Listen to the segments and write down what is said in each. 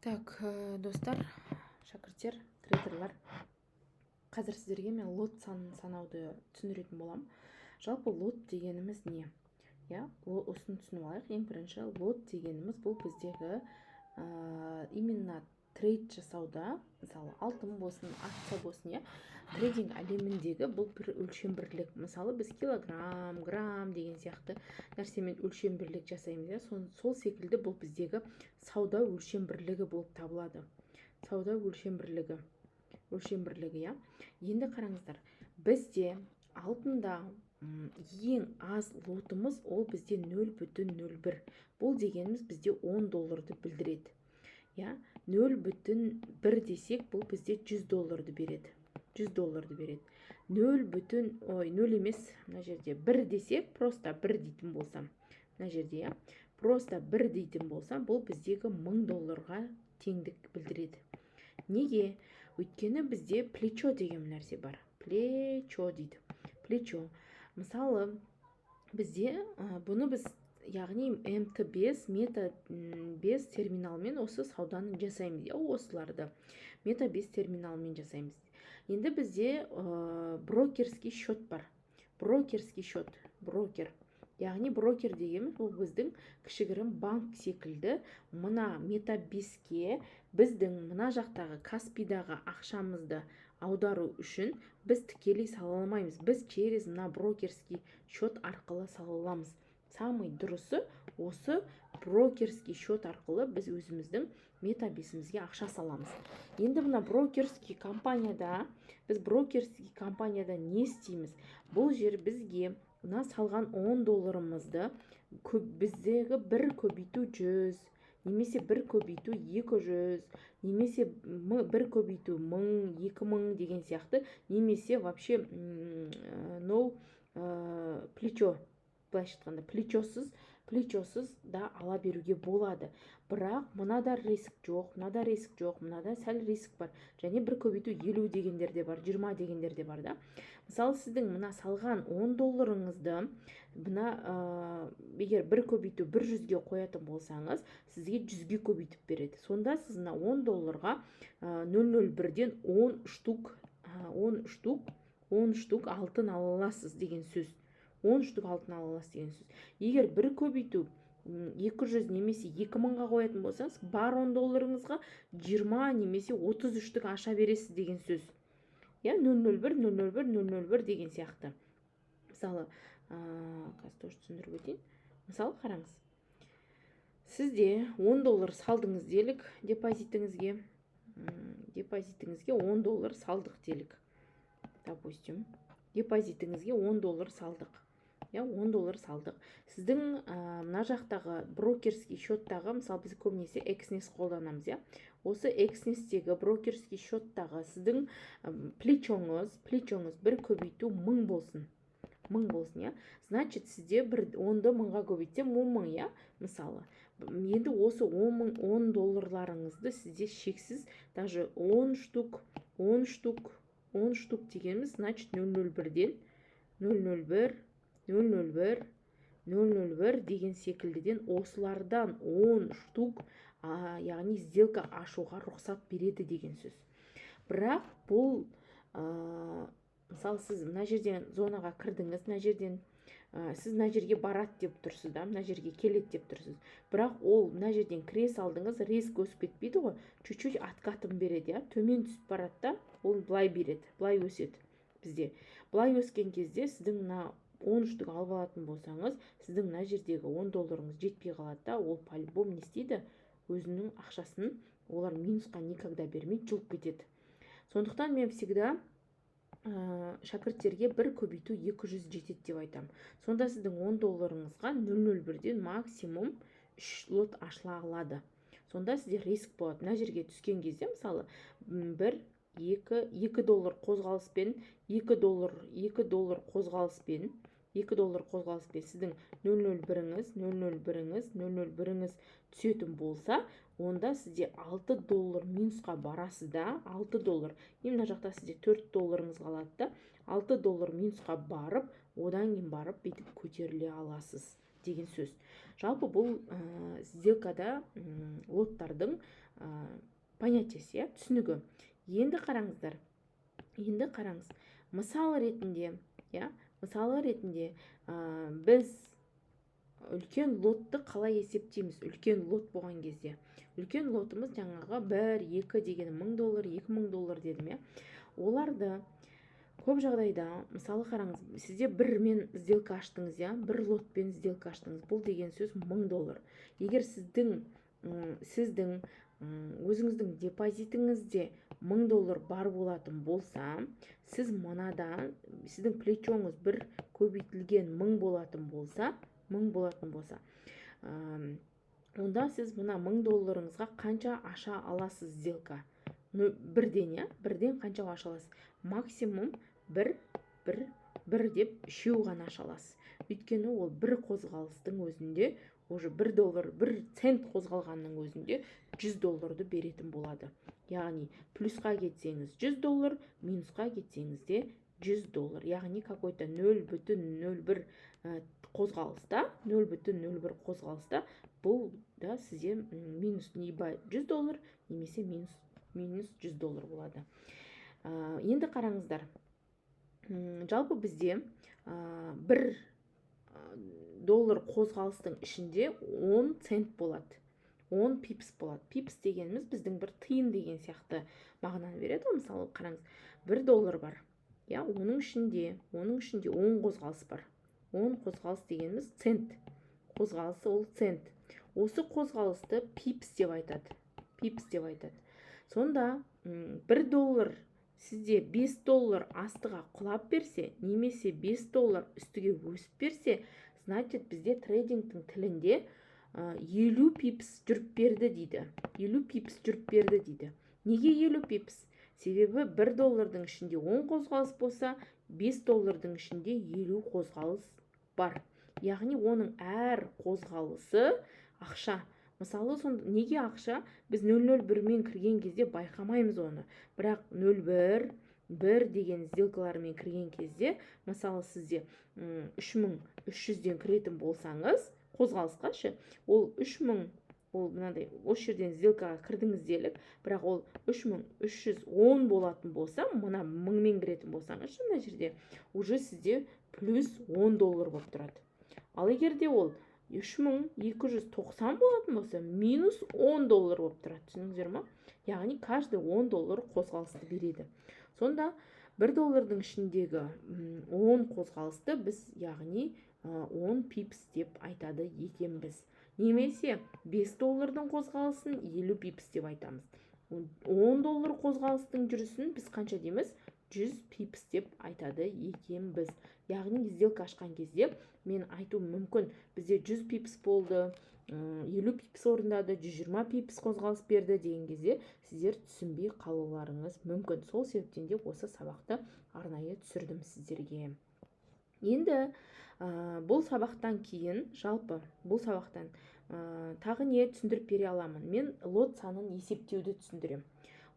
Так, достар, шәкірттер, трейдерлар, қазір сіздерге мен лот санын санауды түсіндіретін боламын. Жалпы лот дегеніміз не? Осыны түсініп алайық. Ең бірінші, лот дегеніміз бұл біздегі именно трейд жасауда, мысалы алтын болсын, акция болсын, трейдинг әлеміндегі бұл бір өлшем бірлік. Мысалы біз килограмм, грамм деген сияқты нәрсемен өлшем бірлік жасаймыз, сол секілді бұл біздегі сауда өлшем бірлігі болып табылады. Сауда өлшем бірлігі, Енді қараңыздар, бізде алтында ең аз лотымыз ол бізде 0,01. Бұл дегеніміз бізде $10 білдіреді. 0,1 десек, бұл бізде $100 береді. $0 емес, мына жерде 1 десек, просто 1 дейтін болсам, мына жерде, просто 1 дейтін болсам, бұл біздегі $1000-ға теңдік білдіреді. Неге? Өйткені бізде плечо деген нәрсе бар. Плечо дейді. Плечо. Мысалы, бізде бұны біз, яғни МТ5, мета-5 терминалмен осы сауданы жасаймыз. Осыларды мета-5 терминалмен жасаймыз. Енді бізде брокерский счет бар. Брокерский счет, брокер. Яғни брокер дегеніміз бұл біздің кішігірім банк секілді. Мына мета-5-ке біздің мына жақтағы Каспидағы ақшамызды аудару үшін біз тікелей сала алмаймыз. Біз через мына брокерский счет арқылы сала аламыз. Самый дұрысы осы брокерский счет арқылы біз өзіміздің мета-5-імізге ақша саламыз. Енді мына брокерский компанияда, біз брокерский компанияда не істейміз? Бұл жер бізге мына салған $10-ымызды біздегі бір көбейту 100, немесе бір көбейту 200, немесе бір көбейту 1000, 2000 деген сияқты, немесе вообще плечо, былайша айтқанда плечосыз да ала беруге болады. Бірақ мынада риск жоқ, мынада сәл риск бар. Және бір көбейту 50 дегендер де бар, 20 дегендер де бар да. Мысалы, сіздің мына салған $10-ыңызды егер бір көбейту 100-ге қоятын болсаңыз, сізге 100-ге көбейтіп береді. Сонда сіз мына $10-ға 001-ден 10 штук алтын ала аласыз деген сөз. 10 штук алтын ала аласыз деген сөз. Егер бір көбейту 200 немесе 2000-ға қоятын болсаңыз, бар $10-ыңызға 20 немесе 30 штук аша бересіз деген сөз. 001 деген сияқты. Мысалы, қазір тоже түсіндіріп өтейін. Мысалы, қараңыз. Сізде $10 салдыңыз делік, депозитіңізге $10 салдық делік. Допустим, депозитіңізге $10 салдық. $10 салдық. Сіздің мына жақтағы брокерский счеттағы, мысалы, біз көбінесе Экснес қолданамыз, Осы Экснестегі брокерский счеттағы сіздің плечоңыз бір көбейту 1000 болсын. 1000 болсын, Значит, сізде 10-ды 1000-ға көбейтсем 10 000, мысалы. Енді осы $10-ларыңызды сізде шексіз, даже 10 штук дегеніміз, значит, 001-ден 001 деген секілдіден осылардан 10 штук, яғни сделка ашуға рұқсат береді деген сөз. Бірақ бұл, мысалы, сіз мына жерден зонаға кірдіңіз, мына жерден сіз мына жерге барады деп тұрсыз да, мына жерге келеді деп тұрсыз. Бірақ ол мына жерден кіре салдыңыз, риск өсіп кетпейді ғой, чуть-чуть откатын береді, төмен түсіп барады да, ол былай береді, былай өседі бізде. Былай өскен кезде сіздің мына 10 штук алып алатын болсаңыз, сіздің мына жердегі $10-ыңыз жетпей қалады да, ол по-любому не істейді? Өзінің ақшасын олар минусқа никогда бермейді, жұлып кетеді. Сондықтан мен всегда шәкірттерге бір көбейту 200 жетеді деп айтам. Сонда сіздің $10-ыңызға 001-ден максимум 3 лот ашыла алады. Сонда сізде риск болады. Мына жерге түскен кезде, мысалы, $2 қозғалыспен, $2 қозғалыспен сіздің 001-іңіз түсетін болса, онда сізде $6 минусқа барасыз да, $6. Мына жақта сізде $4 қалады да, $6 минусқа барып, одан кейін барып бетіп көтеріле аласыз. деген сөз. Жалпы бұл сделкада лоттардың понятиясы, түсінігі. Енді қараңыздар. Мысал ретінде, біз үлкен лотты қалай есептейміз? Үлкен лот болған кезде. Үлкен лотымыз жаңағы 1-2 деген $1000, $2000 дедім, Оларды көп жағдайда, мысалы қараңыз, сізде бірмен сделка аштыңыз, бір лотпен сделка аштыңыз. Бұл деген сөз $1000. Егер сіздің өзіңіздің депозитіңізде $1000 бар болатын болса, сіз мынадан, сіздің плечоңыз бір көбейтілген 1000 болатын болса, онда сіз мына $1000-ыңызға қанша аша аласыз сделка? Бірден қанша аша аласыз? Максимум бір деп үшеу ғана аша аласыз. Өйткені ол бір қозғалыстың өзінде, уже $1, 1 цент қозғалғанның өзінде $100 беретін болады. Яғни плюсқа кетсеңіз $100, минусқа кетсеңіз де $100. Яғни какой-то 0,01 қозғалыста, бұл да сізде минус либо $100, немесе минус $100 болады. Енді қараңыздар, жалпы бізде $1 қозғалыстың ішінде 10 цент болады. 10 пипс болады. Пипс дегеніміз біздің бір тиын деген сияқты мағынаны береді. Мысалы қараңыз, $1 бар. Оның ішінде 10 қозғалыс бар. 10 қозғалыс дегеніміз цент. Қозғалысы ол цент. Осы қозғалысты пипс деп айтады. Сонда $1 сізде $5 астыға құлап берсе, немесе $5 үстіге өсіп берсе, значит бізде трейдингтің тілінде 50 пипс жүріп берді дейді. 50 пипс жүріп берді дейді. Неге 50 пипс? Себебі $1-дің ішінде 10 қозғалыс болса, $5-дің ішінде 50 қозғалыс бар. Яғни оның әр қозғалысы ақша. Мысалы, неге ақша? Біз 001-мен кірген кезде байқамаймыз оны. Бірақ 0,1 деген сделкалармен кірген кезде, мысалы сізде 3300-ден кіретін болсаңыз, қозғалысқа ол 3000, ол мынандай, осы жерден сделкаға кірдіңіз делік, бірақ ол 3310 болатын болса, мына 1000-мен кіретін болсаңыз, мына жерде уже сізде плюс $10 болып тұрады. Ал егерде ол 3290 болатын болса, минус $10 болып тұрады. Түсініңіздер ме? Яғни каждый $10 қозғалысты береді. Сонда $1-дің ішіндегі 10 қозғалысты біз, яғни 10 пипс деп айтады екенбіз. Немесе $5-дің қозғалысын 50 пипс деп айтамыз. $10 қозғалыстың жүрісін біз қанша дейміз? 100 пипс деп айтады екенбіз. Яғни сделка ашқан кезде мен айтуым мүмкін, бізде 100 пипс болды, 50 пипс орындады, 120 пипс қозғалыс берді деген кезде сіздер түсінбей қалуларыңыз мүмкін. Сол себептен де осы сабақты арнайы түсірдім сіздерге. Енді бұл сабақтан кейін, жалпы бұл сабақтан тағы не түсіндіріп бере аламын? Мен лот санын есептеуді түсіндірем.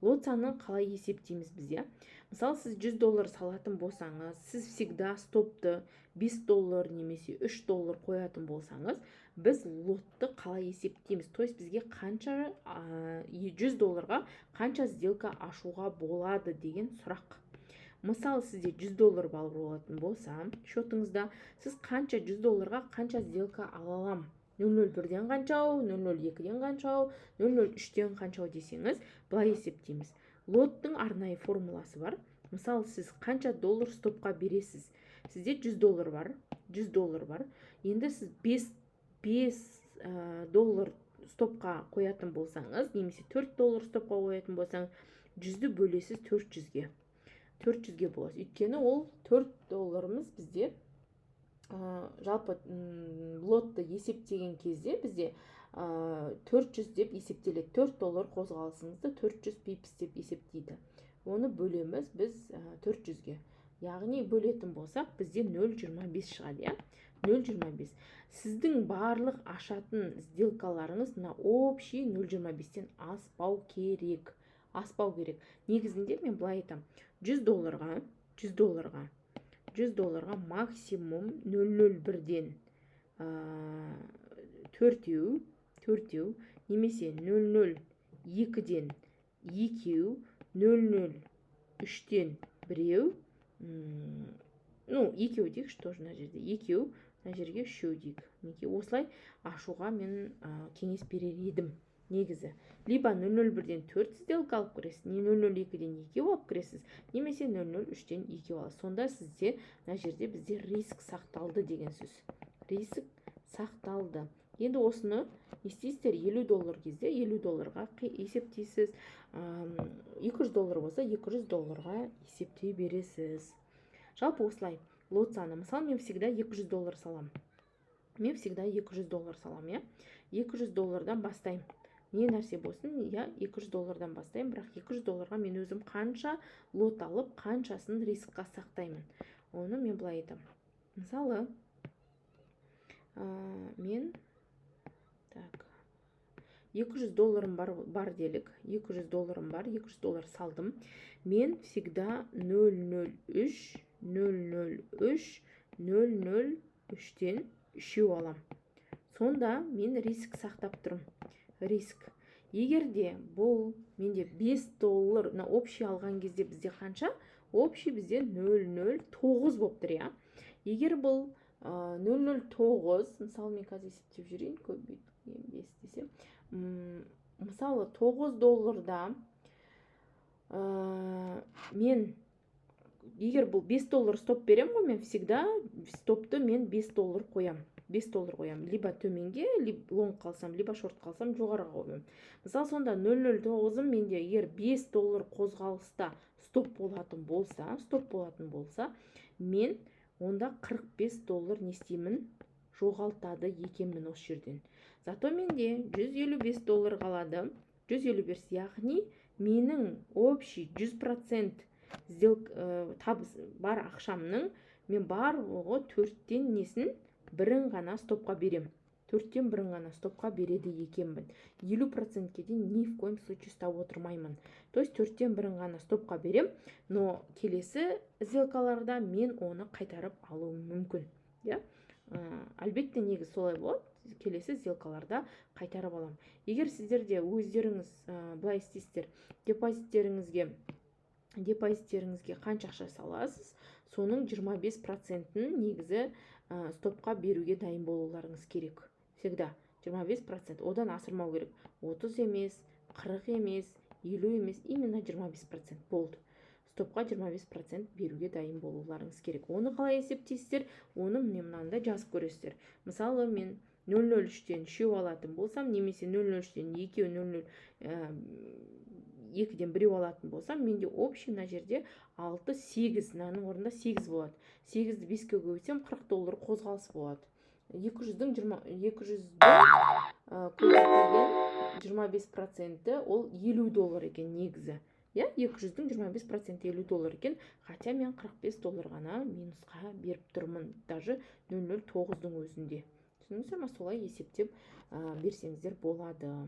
Лот санын қалай есептейміз біз? Мысалы, сіз $100 салатын болсаңыз, сіз всегда стопты $5 немесе $3 қоятын болсаңыз, біз лотты қалай есептейміз? То есть бізге қанша $100-ға қанша сделка ашуға болады деген сұрақ. Мысалы, сізде $100 болатын болса, шотыңызда сіз қанша $100-ға қанша сделка ала алам? 001-ден қаншау, 002-ден қаншау, 003-ден қаншау десеңіз, былай есептейміз. Лоттың арнайы формуласы бар. Мысалы, сіз қанша $1 стопқа бересіз? Сізде $100 бар. Енді сіз $5 стопқа қоятын болсаңыз, немесе $4 стопқа қоятын болсаңыз, 100-ді бөлесіз 400-ге. 400-ге болады. Өйткені ол $4-ымыз бізде жалпы лотты есептеген кезде бізде 400 деп есептеледі. $4 қозғалысыңызды 400 пипс деп есептейді. Оны бөлеміз біз 400-ге. Яғни бөлетін болсақ, бізде 0,25 шығады. 0,25. Сіздің барлық ашатын сделкаларыңыз общий 0,25-тен аспау керек. Негізінде мен былай айтам. $100-ға максимум 0,01-ден төртеу немесе 0,02-ден екеу, 0,03-тен біреу, екеу дейікші тоже мына жерде екеу, мына жерге үшеу дейік. Неге осылай ашуға мен кеңес берер едім негізі. Либо 0,01-ден 4 сделка алып кіресіз, не 0,02-ден екеу алып кіресіз, немесе 0,03-тен екеу аласыз. Сонда сізде мына жерде бізде риск сақталды деген сөз. Риск сақталды. Енді осыны не істейсіздер? $50 кезде $50-ға есептейсіз. $200 болса $200-ға есептей бересіз. Жалпы осылай лот саны. Мысалы, мен всегда $200 салам. Мен всегда $200 салам, я? $200-дан бастайым. Не нәрсе болсын, я $200-дан бастайым, бірақ $200-ға мен өзім қанша лот алып, қаншасын рискқа сақтаймын. Оны мен былай айтам. Мысалы, мен $200 бар делік, $200 бар, $200 салдым. Мен всегда 0,03-0,03-тен үшеу алам. Сонда мен риск сақтап тұрым. Риск. Егерде бұл менде $5, на общий алған кезде бізде қанша? Общий бізде 0,09 болып тұр, я? Егер бұл 0,09, мысалы мен қазір есептеп жүрейін, көбейт 5 десем. Мысалы $9-да мен егер бұл $5 стоп берем ғой, мен всегда стопты мен $5 қоям. $5 қоям. Либо төменге, либо лонг қалсам, либо шорт қалсам жоғарыға қоям. Мысалы сонда 0,09-ым менде егер $5 қозғалыста стоп болатын болса, мен онда $45 не істеймін? Жоғалтады екенмін осы жерден. Зато менде $155 қалады. 155, яғни менің общий 100% табыс бар ақшамның мен барлығы 4-тен несін бірін ғана стопқа берем. 4-тен бірін ғана стопқа береді екенмін. 50%-ке дейін ни в коем случае ұстап отырмаймын. То есть 4-тен бірін ғана стопқа берем, но келесі сделкаларда мен оны қайтарып алуым мүмкін. Әлбетте негіз солай болады. Келесі сделкаларда қайтарып алам. Егер сіздерде өздеріңіз былай істейсіздер, депозиттеріңізге қанша ақша саласыз, соның 25%-ін негізі стопқа беруге дайын болуларыңыз керек. Всегда 25%. Одан асырмау керек. 30 емес, 40 емес, 50 емес, именно 25% болды. Стопқа 25% беруге дайын болуларыңыз керек. Оны қалай есептейсіздер? Оны мынандай жазып көресіздер. Мысалы, мен 0,03-тен үшеу алатын болсам, немесе 0,03-тен екеу, 0,02-ден біреу алатын болсам, менде общий мына жерде 6-8, мынаның орнында 8 болады. 8-ді 5-ке көбейтсем $40 қозғалыс болады. 200-дің көбейтілген 25%-і ол $50 екен негізі. 200-дің 25% $50 екен, хотя мен $45 ғана минусқа беріп тұрмын, даже 0,09-дің өзінде. Түсініңіздер ме? Солай есептеп берсеңіздер болады.